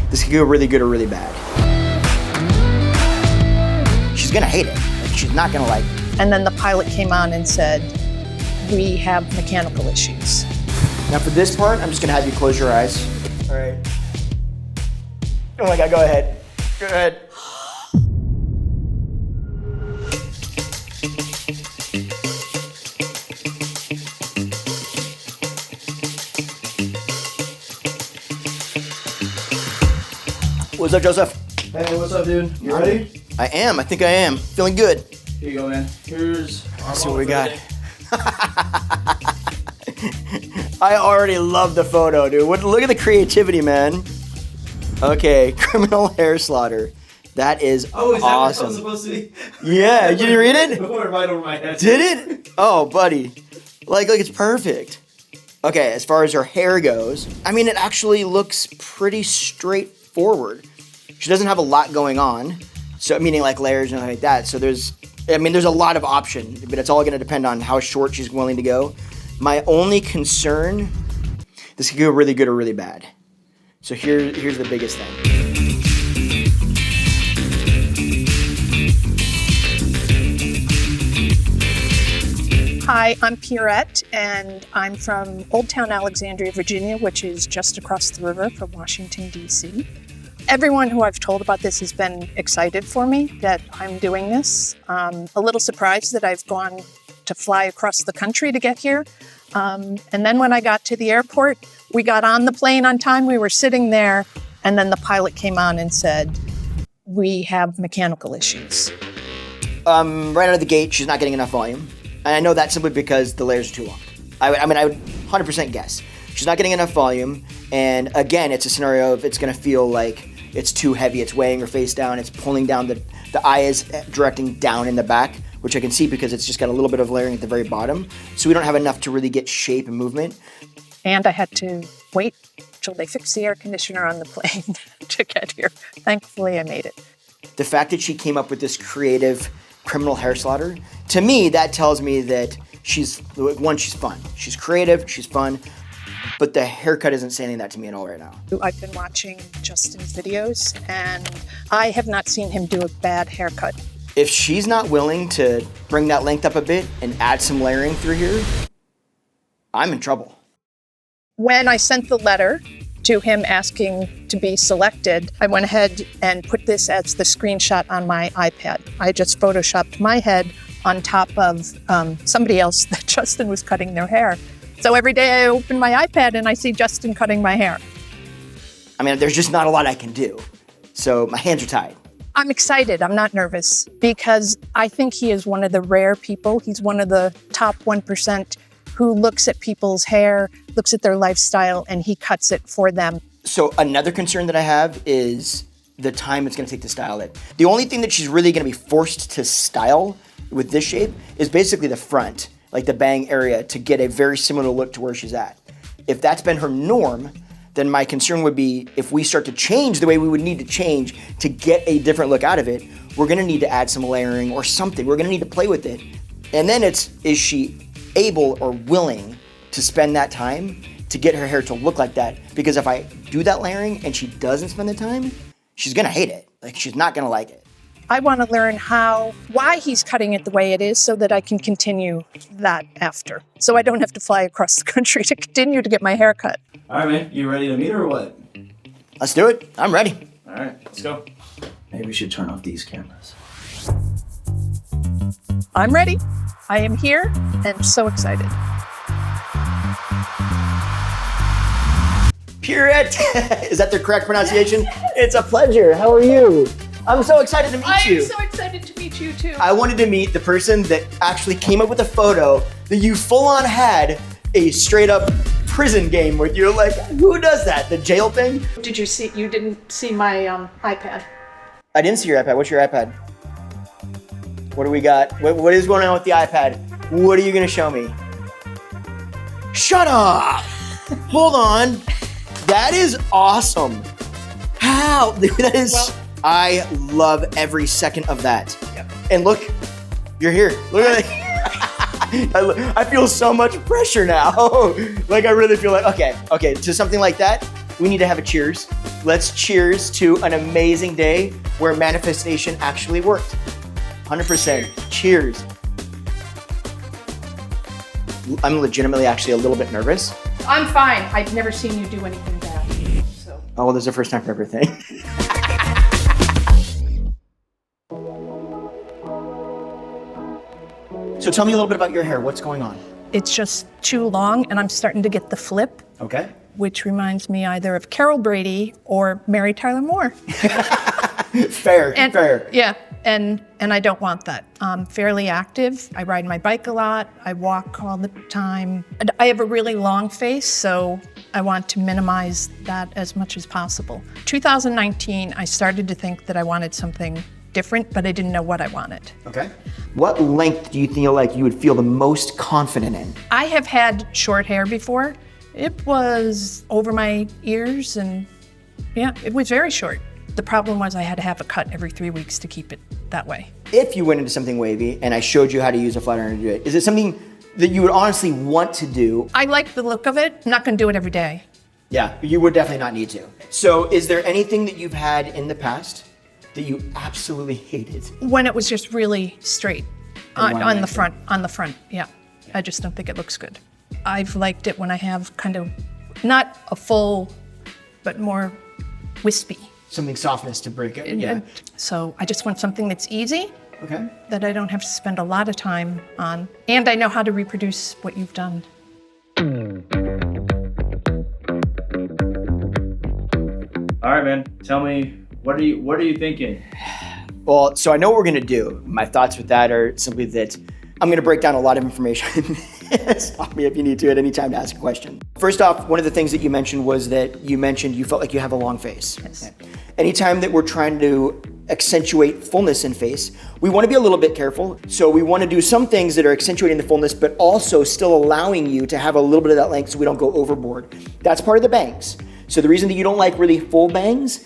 This could go really good or really bad. She's gonna hate it. Like, she's not gonna like it. And then the pilot came on and said, we have mechanical issues. Now for this part, I'm just gonna have you close your eyes. All right. Oh my God, go ahead. Go ahead. What's up, Joseph? Hey, what's up, dude? You ready? I am. I think I am. Feeling good. Here you go, man. Here's our Let's see what we got. today. I already love the photo, dude. Look at the creativity, man. Okay, criminal hair slaughter. That is Oh, is that awesome. what that was supposed to be? Yeah, did you read it? It went right over my head. Did it? Oh, buddy. Like it's perfect. Okay, as far as her hair goes, I mean, it actually looks pretty straightforward. She doesn't have a lot going on, so meaning like layers and like that. So there's a lot of option, but it's all gonna depend on how short she's willing to go. My only concern, this could go really good or really bad. So here's the biggest thing. Hi, I'm Pierrette, and I'm from Old Town Alexandria, Virginia, which is just across the river from Washington, D.C. Everyone who I've told about this has been excited for me that I'm doing this. A little surprised that I've gone to fly across the country to get here. And then when I got to the airport, we got on the plane on time, we were sitting there, and then the pilot came on and said, we have mechanical issues. Right out of the gate, she's not getting enough volume. And I know that simply because the layers are too long. I would 100% guess. She's not getting enough volume, and again, it's a scenario of it's gonna feel like it's too heavy, it's weighing her face down, it's pulling down, the eye is directing down in the back, which I can see because it's just got a little bit of layering at the very bottom. So we don't have enough to really get shape and movement. And I had to wait till they fixed the air conditioner on the plane to get here. Thankfully, I made it. The fact that she came up with this creative criminal hair slaughter, to me, that tells me that she's fun. She's creative, she's fun, but the haircut isn't saying that to me at all right now. I've been watching Justin's videos, and I have not seen him do a bad haircut. If she's not willing to bring that length up a bit and add some layering through here, I'm in trouble. When I sent the letter to him asking to be selected, I went ahead and put this as the screenshot on my iPad. I just photoshopped my head on top of somebody else that Justin was cutting their hair. So every day I open my iPad and I see Justin cutting my hair. I mean, there's just not a lot I can do. So my hands are tied. I'm excited, I'm not nervous, because I think he is one of the rare people. He's one of the top 1% who looks at people's hair, looks at their lifestyle, and he cuts it for them. So another concern that I have is the time it's gonna take to style it. The only thing that she's really gonna be forced to style with this shape is basically the front, like the bang area, to get a very similar look to where she's at. If that's been her norm, then my concern would be if we start to change the way we would need to change to get a different look out of it, we're gonna need to add some layering or something. We're gonna need to play with it. And then is she able or willing to spend that time to get her hair to look like that? Because if I do that layering and she doesn't spend the time, she's gonna hate it. Like, she's not gonna like it. I want to learn why he's cutting it the way it is so that I can continue that after. So I don't have to fly across the country to continue to get my hair cut. All right, man. You ready to meet her or what? Let's do it. I'm ready. All right, let's go. Maybe we should turn off these cameras. I'm ready. I am here and so excited. Pierrette, is that the correct pronunciation? It's a pleasure. How are you? I'm so excited to meet you. I'm so excited to meet you too. I wanted to meet the person that actually came up with a photo that you full on had a straight up prison game with you. Like, who does that? The jail thing? You didn't see my iPad? I didn't see your iPad. What's your iPad? What do we got? What is going on with the iPad? What are you gonna show me? Shut up! Hold on. That is awesome. How? That is, I love every second of that. Yep. And look, you're here. Look at that. I feel so much pressure now. Like, I really feel like, okay, to something like that, we need to have a cheers. Let's cheers to an amazing day where manifestation actually worked. 100%. Cheers. I'm legitimately actually a little bit nervous. I'm fine. I've never seen you do anything bad. So. Oh, well, there's a first time for everything. So tell me a little bit about your hair. What's going on? It's just too long, and I'm starting to get the flip. Okay. Which reminds me either of Carol Brady or Mary Tyler Moore. Fair. Yeah, and I don't want that. I'm fairly active. I ride my bike a lot. I walk all the time. And I have a really long face, so I want to minimize that as much as possible. 2019, I started to think that I wanted something different, but I didn't know what I wanted. Okay. What length do you feel like you would feel the most confident in? I have had short hair before. It was over my ears, and yeah, it was very short. The problem was I had to have a cut every 3 weeks to keep it that way. If you went into something wavy and I showed you how to use a flat iron to do it, is it something that you would honestly want to do? I like the look of it. I'm not gonna do it every day. Yeah, you would definitely not need to. So is there anything that you've had in the past that you absolutely hated? When it was just really straight on the front, yeah. I just don't think it looks good. I've liked it when I have kind of, not a full, but more wispy. Something softness to break it, yeah. So I just want something that's easy, Okay. that I don't have to spend a lot of time on, and I know how to reproduce what you've done. All right, man. Tell me, what are you thinking? Well, so I know what we're gonna do. My thoughts with that are simply that I'm gonna break down a lot of information. Stop me if you need to at any time to ask a question. First off, one of the things that you mentioned was that you felt like you have a long face. Yes. Anytime that we're trying to accentuate fullness in face, we want to be a little bit careful. So we want to do some things that are accentuating the fullness, but also still allowing you to have a little bit of that length so we don't go overboard. That's part of the bangs. So the reason that you don't like really full bangs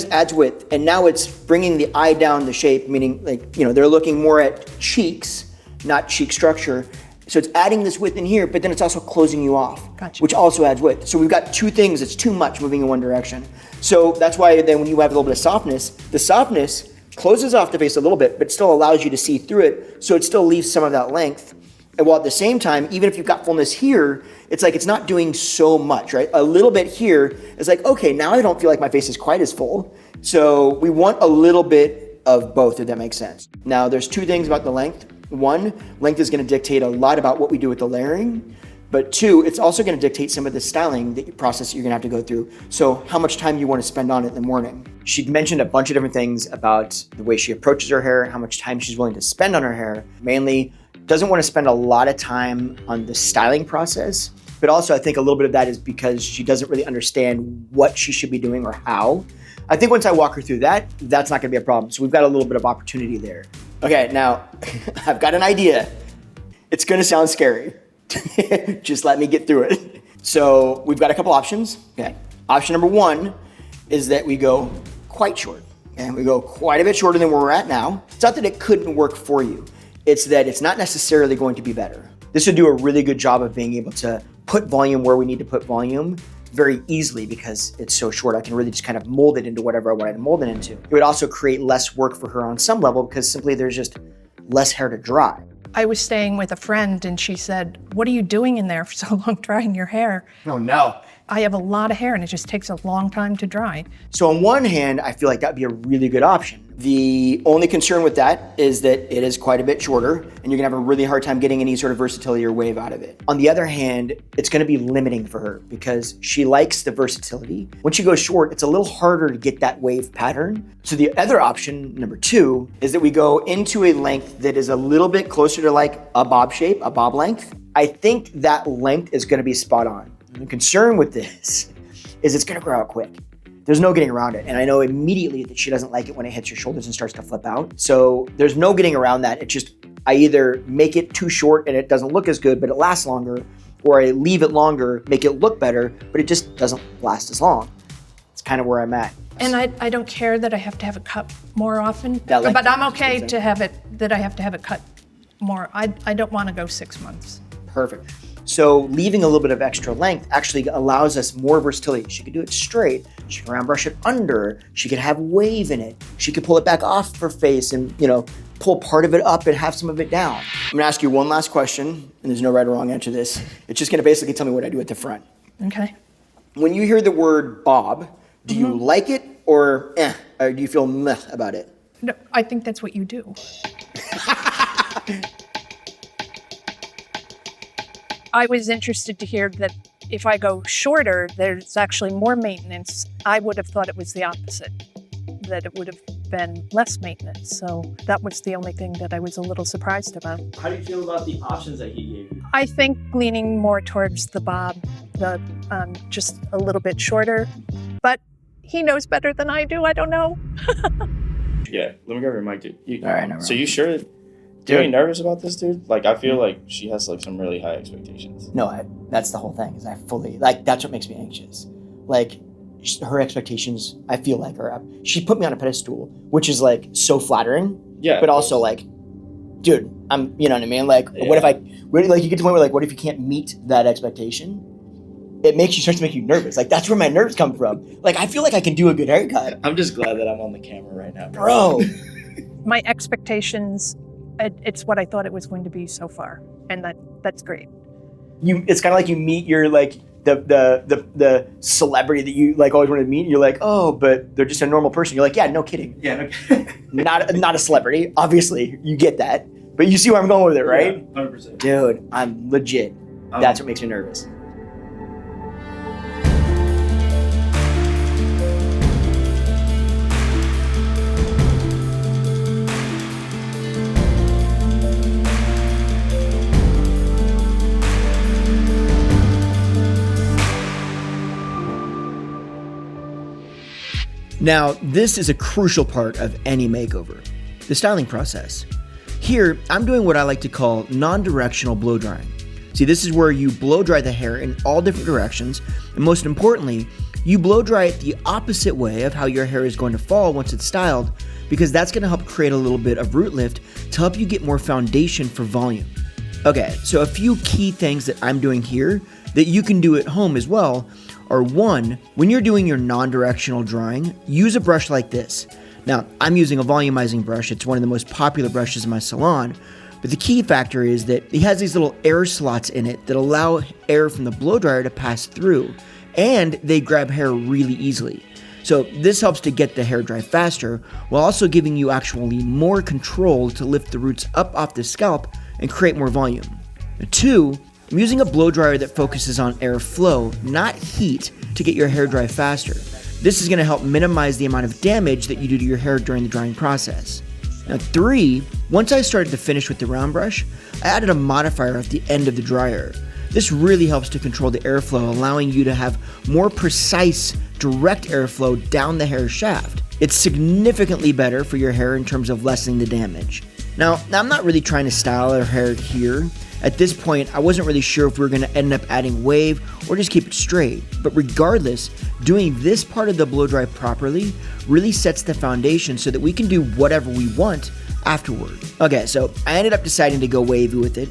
adds width, and now it's bringing the eye down the shape, meaning they're looking more at cheeks, not cheek structure. So it's adding this width in here, but then it's also closing you off, Gotcha. which also adds width. So we've got two things, it's too much moving in one direction. So that's why then when you have a little bit of softness, the softness closes off the face a little bit, but still allows you to see through it, so it still leaves some of that length. And while at the same time, even if you've got fullness here, it's like it's not doing so much, right? A little bit here is like, okay, now I don't feel like my face is quite as full. So we want a little bit of both, if that makes sense. Now, there's two things about the length. One, length is gonna dictate a lot about what we do with the layering. But two, it's also gonna dictate some of the styling process you're gonna have to go through. So how much time you wanna spend on it in the morning. She mentioned a bunch of different things about the way she approaches her hair, how much time she's willing to spend on her hair. Mainly, doesn't wanna spend a lot of time on the styling process. But also I think a little bit of that is because she doesn't really understand what she should be doing or how. I think once I walk her through that, that's not gonna be a problem. So we've got a little bit of opportunity there. Okay, now I've got an idea. It's gonna sound scary. Just let me get through it. So we've got a couple options. Okay. Option number one is that we go quite short. And we go quite a bit shorter than where we're at now. It's not that it couldn't work for you. It's that it's not necessarily going to be better. This would do a really good job of being able to put volume where we need to put volume very easily because it's so short. I can really just kind of mold it into whatever I wanted to mold it into. It would also create less work for her on some level because simply there's just less hair to dry. I was staying with a friend and she said, "What are you doing in there for so long drying your hair?" Oh no. I have a lot of hair and it just takes a long time to dry. So on one hand, I feel like that'd be a really good option. The only concern with that is that it is quite a bit shorter and you're gonna have a really hard time getting any sort of versatility or wave out of it. On the other hand, it's gonna be limiting for her because she likes the versatility. When she goes short, it's a little harder to get that wave pattern. So the other option, number two, is that we go into a length that is a little bit closer to like a bob shape, a bob length. I think that length is gonna be spot on. The concern with this is it's gonna grow out quick. There's no getting around it. And I know immediately that she doesn't like it when it hits your shoulders and starts to flip out. So there's no getting around that. It's just, I either make it too short and it doesn't look as good, but it lasts longer, or I leave it longer, make it look better, but it just doesn't last as long. It's kind of where I'm at. And I don't care that I have to have it cut more often, That length but I'm is okay good. to have it, that I have to have it cut more. I don't wanna go 6 months. Perfect. So leaving a little bit of extra length actually allows us more versatility. She could do it straight. She can round brush it under. She could have wave in it. She could pull it back off her face and, pull part of it up and have some of it down. I'm gonna ask you one last question, and there's no right or wrong answer to this. It's just gonna basically tell me what I do at the front. Okay. When you hear the word bob, do you like it or or do you feel meh about it? No, I think that's what you do. I was interested to hear that if I go shorter, there's actually more maintenance. I would have thought it was the opposite, that it would have been less maintenance. So that was the only thing that I was a little surprised about. How do you feel about the options that he gave you? I think leaning more towards the bob, just a little bit shorter, but he knows better than I do. I don't know. Yeah, let me grab your mic, dude. All right, no So you sure? Are you nervous about this, dude? Like, I feel like she has like some really high expectations. No, that's the whole thing. Is I fully that's what makes me anxious. Like her expectations, I feel like are up. She put me on a pedestal, which is like so flattering. Yeah. But also like, dude, you know what I mean? Like, what if you get to the point where like, what if you can't meet that expectation? It starts to make you nervous. Like that's where my nerves come from. Like I feel like I can do a good haircut. I'm just glad that I'm on the camera right now, bro. My expectations, it's what I thought it was going to be so far, and that's great. It's kind of like you meet your like the celebrity that you like always wanted to meet. And you're like, oh, but they're just a normal person. You're like, yeah, no kidding. Yeah, no kidding. not a celebrity. Obviously, you get that, but you see where I'm going with it, right? Yeah, 100%. Dude, I'm legit. That's what makes me nervous. Now, this is a crucial part of any makeover, the styling process. Here, I'm doing what I like to call non-directional blow drying. See, this is where you blow dry the hair in all different directions, and most importantly, you blow dry it the opposite way of how your hair is going to fall once it's styled, because that's going to help create a little bit of root lift to help you get more foundation for volume. Okay, so a few key things that I'm doing here that you can do at home as well are: one, when you're doing your non-directional drying, use a brush like this. Now, I'm using a volumizing brush. It's one of the most popular brushes in my salon, but the key factor is that it has these little air slots in it that allow air from the blow dryer to pass through, and they grab hair really easily. So this helps to get the hair dry faster, while also giving you actually more control to lift the roots up off the scalp and create more volume. Now, two, I'm using a blow dryer that focuses on air flow, not heat, to get your hair dry faster. This is going to help minimize the amount of damage that you do to your hair during the drying process. Now, three, once I started to finish with the round brush, I added a modifier at the end of the dryer. This really helps to control the airflow, allowing you to have more precise, direct airflow down the hair shaft. It's significantly better for your hair in terms of lessening the damage. Now, I'm not really trying to style her hair here. At this point, I wasn't really sure if we were going to end up adding wave or just keep it straight. But regardless, doing this part of the blow dry properly really sets the foundation so that we can do whatever we want afterward. Okay, so I ended up deciding to go wavy with it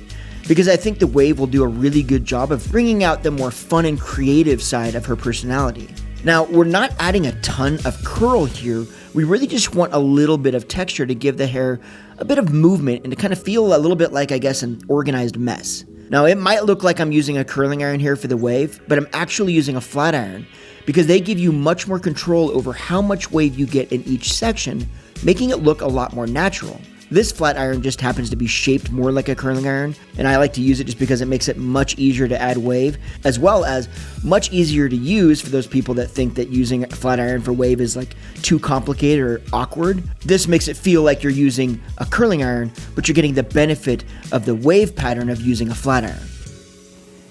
because I think the wave will do a really good job of bringing out the more fun and creative side of her personality. Now, we're not adding a ton of curl here. We really just want a little bit of texture to give the hair a bit of movement and to kind of feel a little bit like, I guess, an organized mess. Now, it might look like I'm using a curling iron here for the wave, but I'm actually using a flat iron because they give you much more control over how much wave you get in each section, making it look a lot more natural. This flat iron just happens to be shaped more like a curling iron, and I like to use it just because it makes it much easier to add wave, as well as much easier to use for those people that think that using a flat iron for wave is like too complicated or awkward. This makes it feel like you're using a curling iron, but you're getting the benefit of the wave pattern of using a flat iron.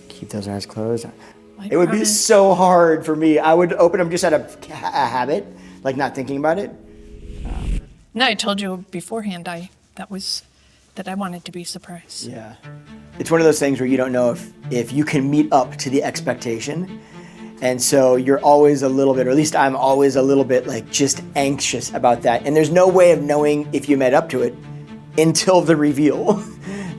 Keep those eyes closed. It would be so hard for me. I would open them just out of a habit, like not thinking about it. No, I told you beforehand that I wanted to be surprised. Yeah. It's one of those things where you don't know if you can meet up to the expectation. And so you're always a little bit, or at least I'm always a little bit like just anxious about that. And there's no way of knowing if you met up to it until the reveal.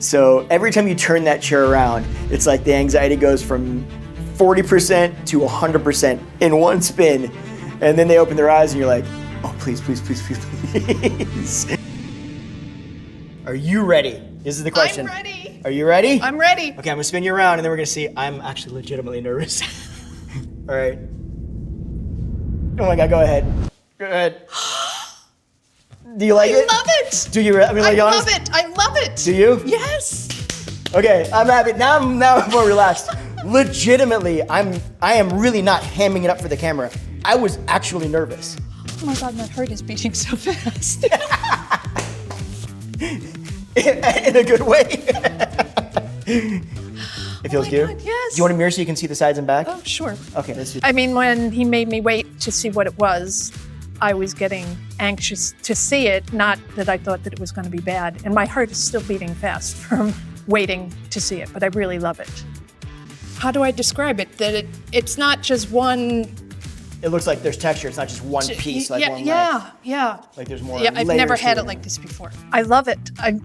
So every time you turn that chair around, it's like the anxiety goes from 40% to 100% in one spin. And then they open their eyes and you're like, oh, please, please, please, please, please. Are you ready? This is the question. I'm ready. Are you ready? I'm ready. Okay, I'm gonna spin you around and then we're gonna see. I'm actually legitimately nervous. All right. Oh my God, go ahead. Go ahead. Do you like it? I love it. Do you? I mean, like, I honest? love it. I love it. Do you? Yes. Okay, I'm happy. Now I'm more relaxed. Legitimately, I am really not hamming it up for the camera. I was actually nervous. Oh my God, my heart is beating so fast. In a good way. It feels good? God, yes. Do you want a mirror so you can see the sides and back? Oh, sure. Okay, let's do I mean, when he made me wait to see what it was, I was getting anxious to see it, not that I thought that it was going to be bad. And my heart is still beating fast from waiting to see it, but I really love it. How do I describe it? That it's not just one... It looks like there's texture. It's not just one piece, like one yeah. Like there's more. Yeah, I've layers never to had it like this before. I love it. I'm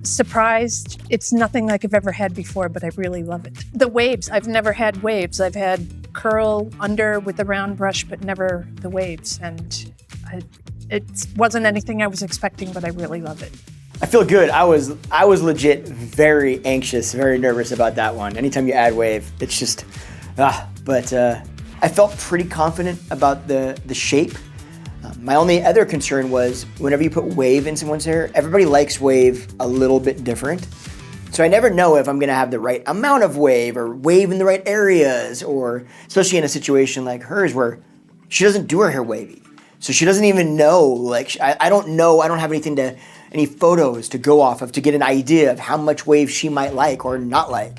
surprised. It's nothing like I've ever had before, but I really love it. The waves, I've never had waves. I've had curl under with a round brush, but never the waves. And it wasn't anything I was expecting, but I really love it. I feel good. I was legit very anxious, very nervous about that one. Anytime you add wave, it's just, but I felt pretty confident about the shape. My only other concern was whenever you put wave in someone's hair, everybody likes wave a little bit different. So I never know if I'm gonna have the right amount of wave or wave in the right areas, or especially in a situation like hers where she doesn't do her hair wavy. So she doesn't even know, like, I don't know, I don't have any photos to go off of to get an idea of how much wave she might like or not like.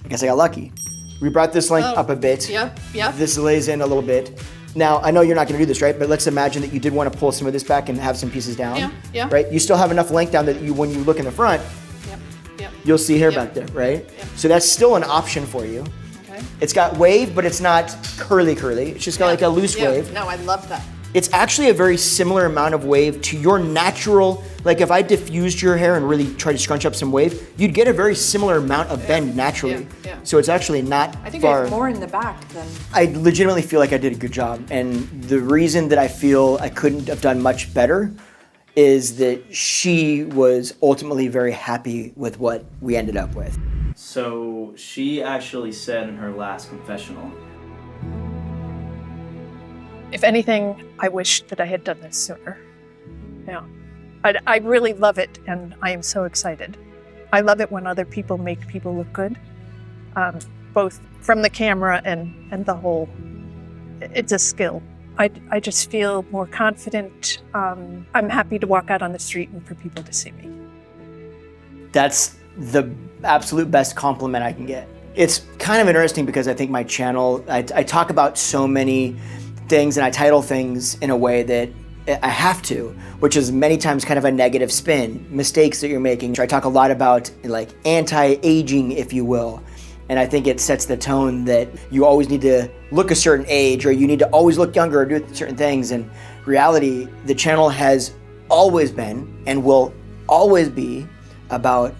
I guess I got lucky. We brought this length up a bit. Yep. This lays in a little bit. Now, I know you're not gonna do this, right? But let's imagine that you did wanna pull some of this back and have some pieces down. Yeah. Right? You still have enough length down that when you look in the front, you'll see hair back there, right? Yep. So that's still an option for you. Okay. It's got wave, but it's not curly. It's just got like a loose wave. No, I love that. It's actually a very similar amount of wave to your natural, like if I diffused your hair and really tried to scrunch up some wave, you'd get a very similar amount of bend naturally. Yeah. So it's actually not I think far. I have more in the back than... I legitimately feel like I did a good job. And the reason that I feel I couldn't have done much better is that she was ultimately very happy with what we ended up with. So she actually said in her last confessional, If anything, I wish that I had done this sooner. Yeah. I really love it, and I am so excited. I love it when other people make people look good, both from the camera and the whole. It's a skill. I just feel more confident. I'm happy to walk out on the street and for people to see me. That's the absolute best compliment I can get. It's kind of interesting because I think my channel, I talk about so many things and I title things in a way that I have to, which is many times kind of a negative spin, mistakes that you're making. I talk a lot about like anti-aging, if you will. And I think it sets the tone that you always need to look a certain age or you need to always look younger or do certain things. In reality, the channel has always been and will always be about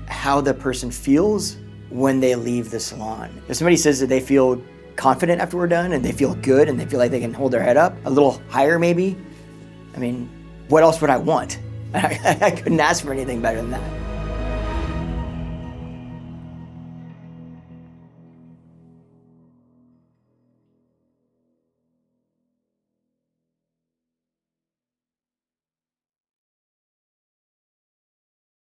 how the person feels when they leave the salon. If somebody says that they feel confident after we're done and they feel good and they feel like they can hold their head up a little higher maybe, I mean, what else would I want? I couldn't ask for anything better than that.